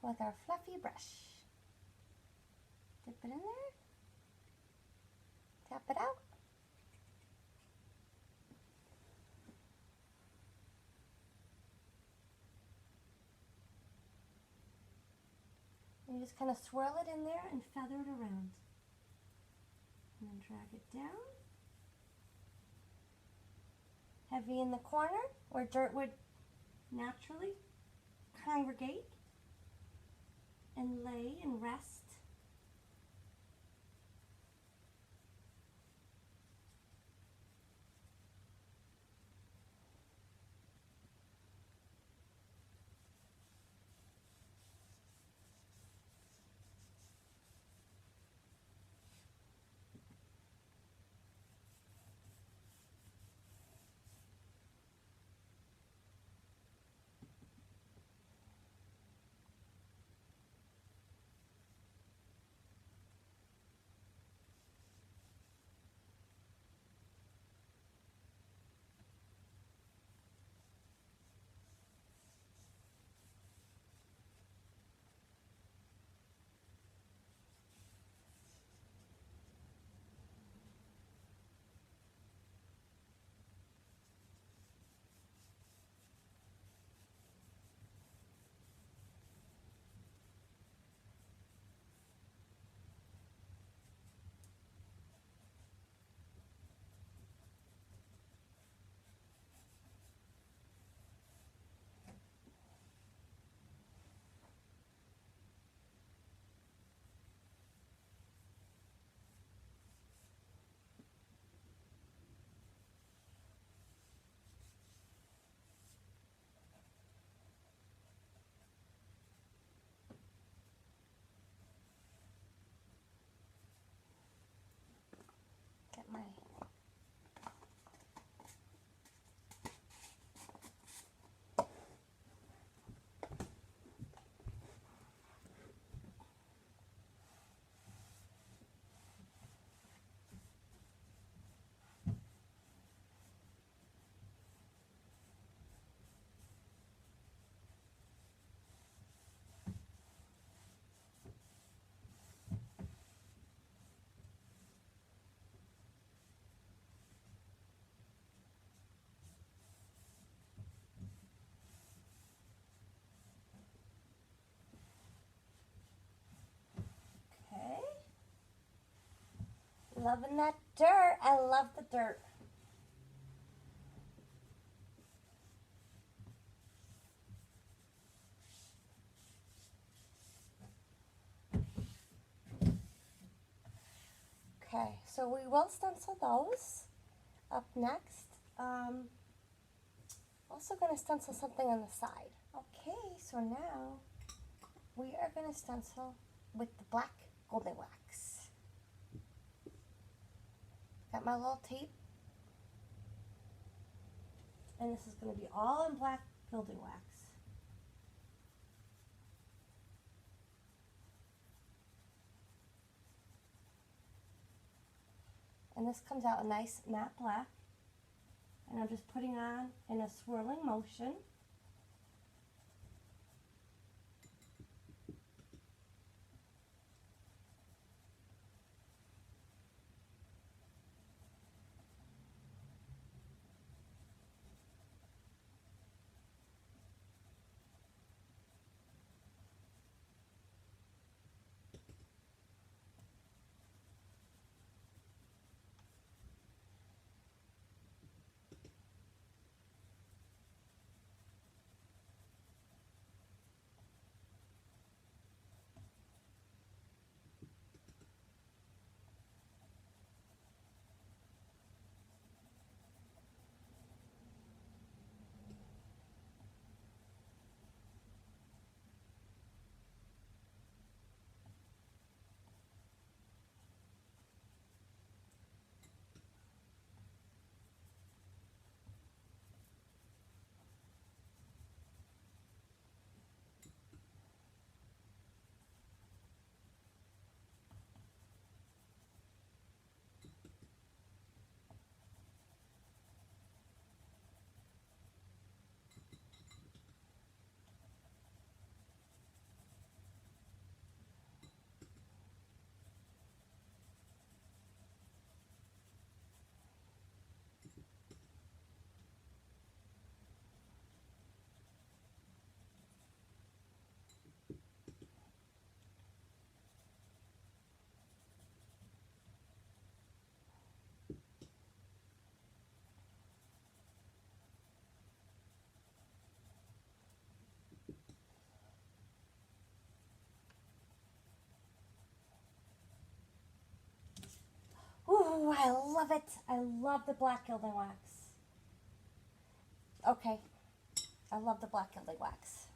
With our fluffy brush. Dip it in there, tap it out. And you just kind of swirl it in there and feather it around. And then drag it down. Heavy in the corner where dirt would naturally congregate and lay and rest. loving that dirt. I love the dirt. Okay, so we will stencil those up next. Also going to stencil something on the side. Okay, so now we are going to stencil with the black Golden Wax. Got my little tape. And this is going to be all in black Golden Wax. And this comes out a nice matte black. And I'm just putting on in a swirling motion. Ooh, I love it. I love the black Golden Wax. Okay, I love the black Golden Wax.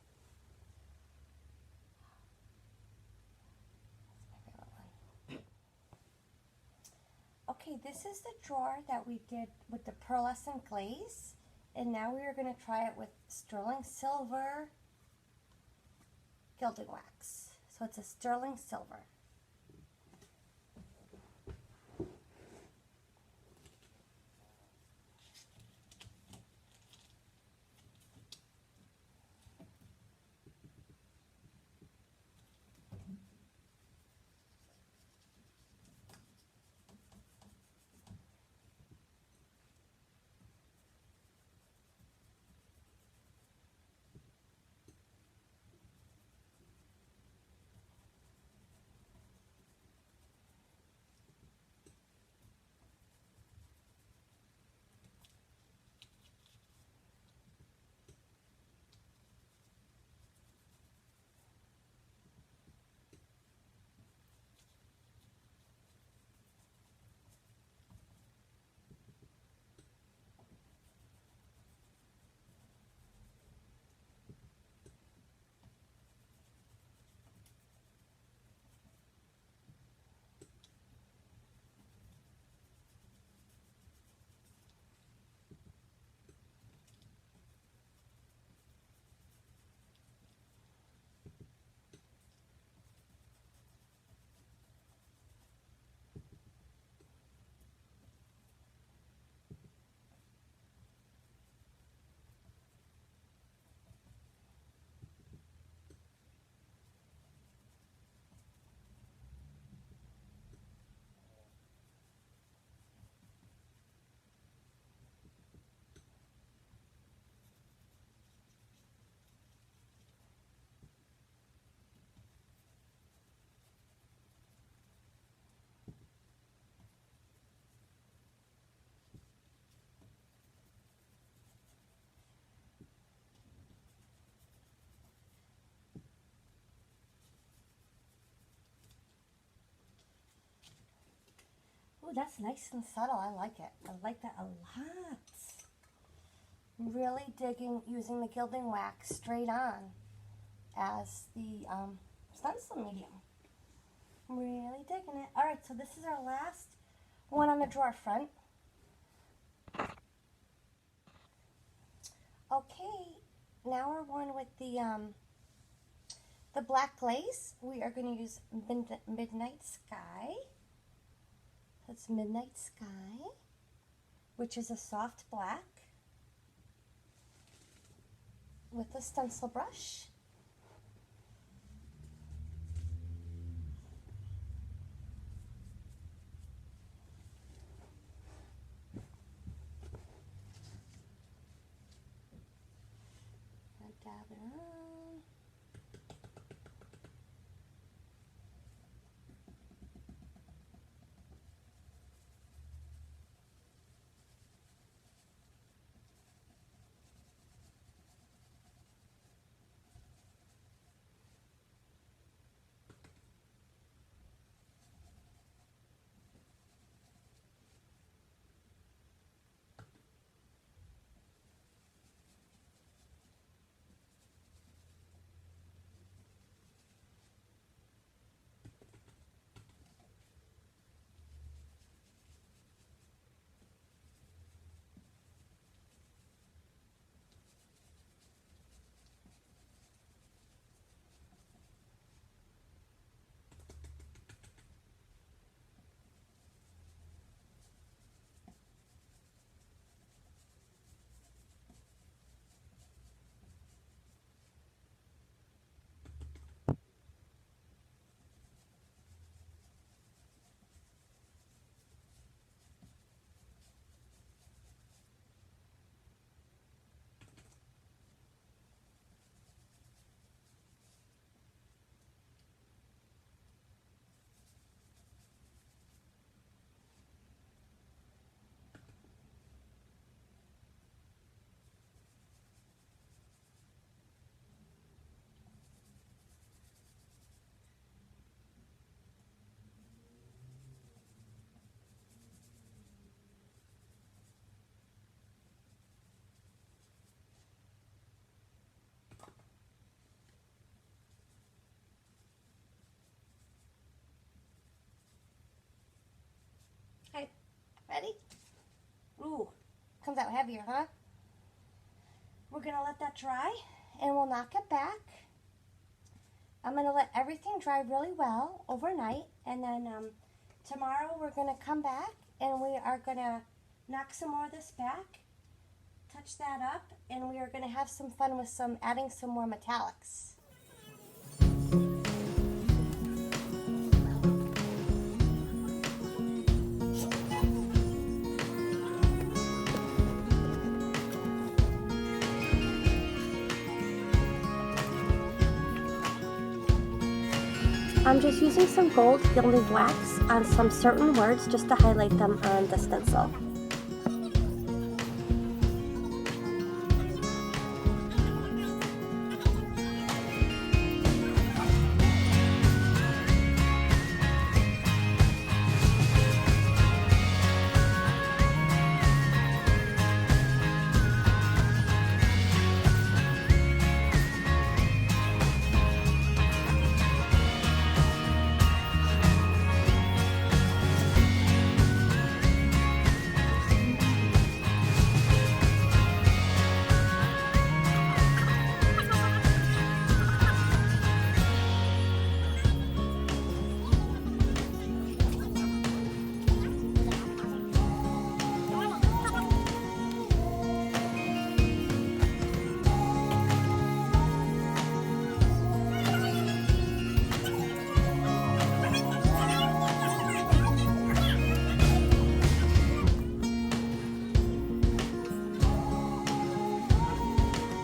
Okay, this is the drawer that we did with the pearlescent glaze. And now we are going to try it with sterling silver Gilded Wax. So it's a sterling silver. that's nice and subtle. I like it. I like that a lot. I'm really digging using the gilding wax straight on as the stencil medium. I'm really digging it. All right, so this is our last one on the drawer front. Okay, now we're one with the black glaze. We are going to use Midnight Sky. That's Midnight Sky, which is a soft black with a stencil brush. Dab it on. Okay, ready? Ooh, comes out heavier, huh? We're gonna let that dry and we'll knock it back. I'm gonna let everything dry really well overnight, and then tomorrow we're gonna come back and we are gonna knock some more of this back, touch that up, and we are gonna have some fun with adding some more metallics. I'm just using some gold gilding wax on some certain words just to highlight them on the stencil.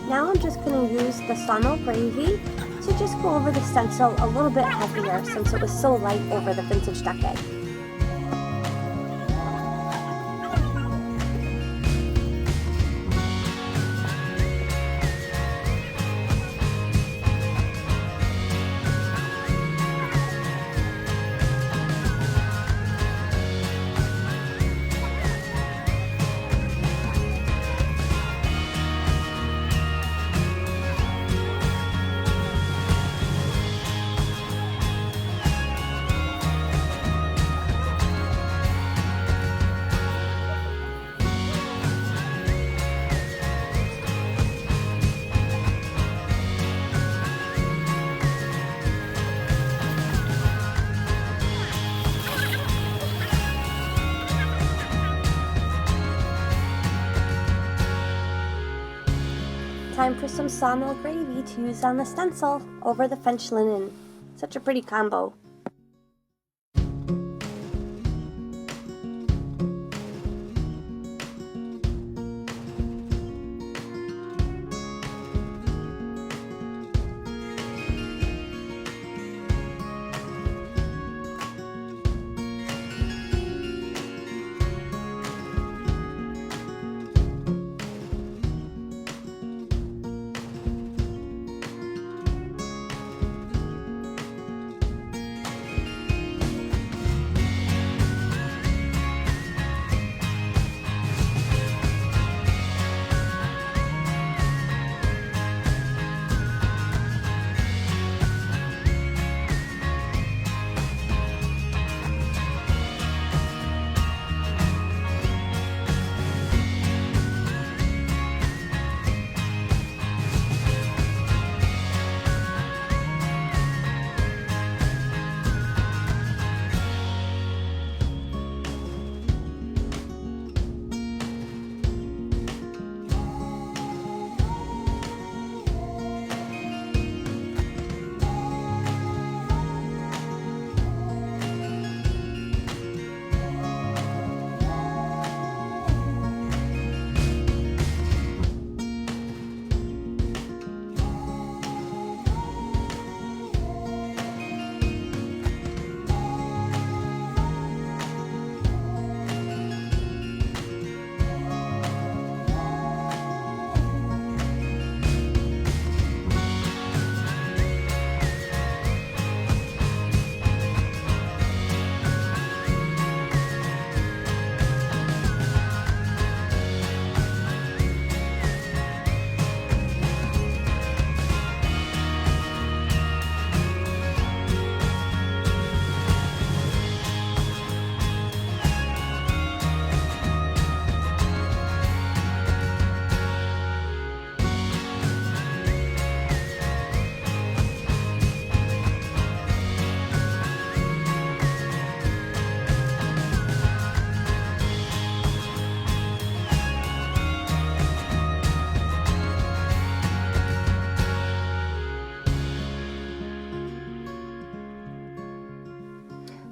Now I'm just going to use the Sawmill Gravy to just go over the stencil a little bit heavier since it was so light over the Vintage Decade. time for some sawmill gravy to use on the stencil over the French linen. Such a pretty combo.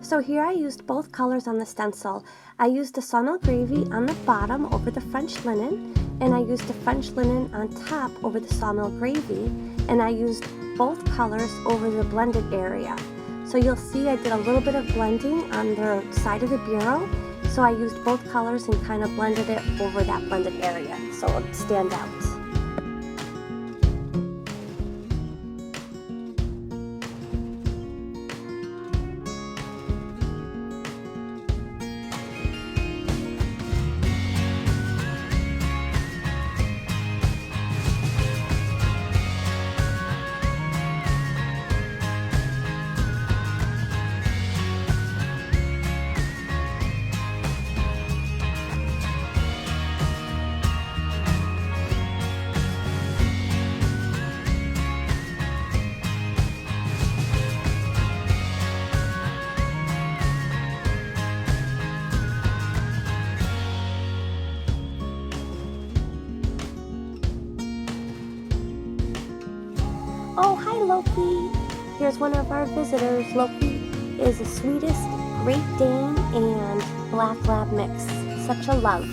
So here I used both colors on the stencil. I used the sawmill gravy on the bottom over the French linen, and I used the French linen on top over the sawmill gravy, and I used both colors over the blended area. So you'll see I did a little bit of blending on the side of the bureau, so I used both colors and kind of blended it over that blended area so it would stand out. Oh, hi Loki! Here's one of our visitors. Loki is the sweetest Great Dane and Black Lab mix. Such a love.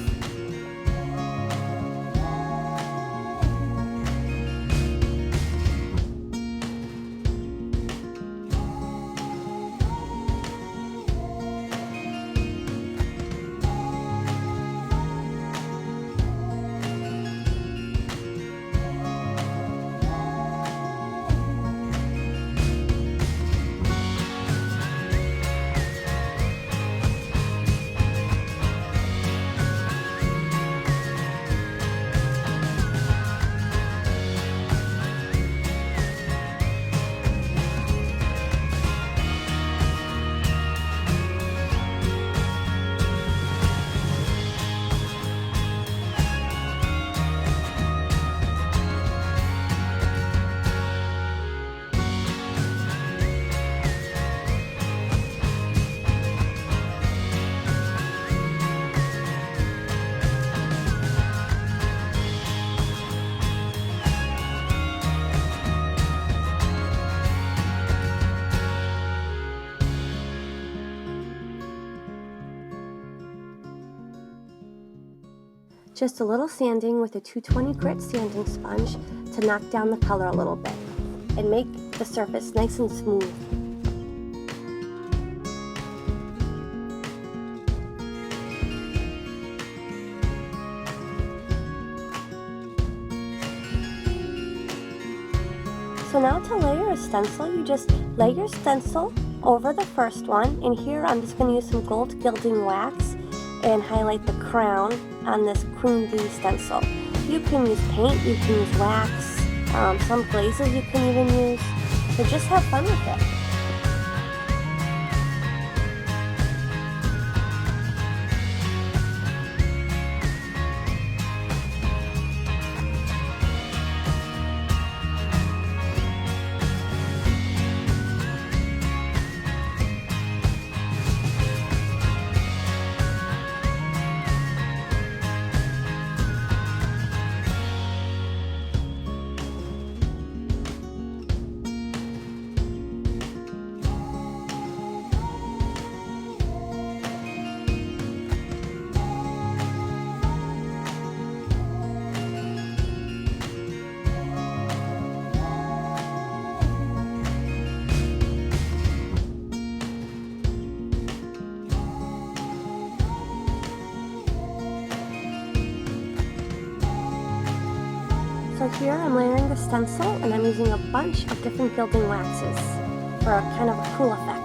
Just a little sanding with a 220 grit sanding sponge to knock down the color a little bit and make the surface nice and smooth. So now to layer a stencil, you just lay your stencil over the first one, and here I'm just going to use some gold gilding wax and highlight the crown on this queen bee stencil. You can use paint, you can use wax, some glazes you can even use, so just have fun with it. So here I'm layering the stencil, and I'm using a bunch of different gilding waxes for a kind of a cool effect.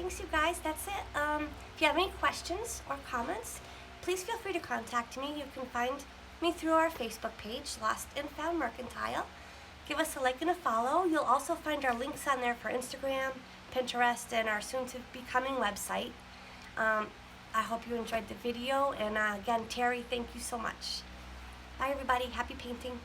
thanks you guys. That's it. If you have any questions or comments, please feel free to contact me. You can find me through our Facebook page, Lost and Found Mercantile. Give us a like and a follow. You'll also find our links on there for Instagram, Pinterest, and our soon-to-becoming website. I hope you enjoyed the video, and again, Terry, thank you so much. Bye everybody, happy painting.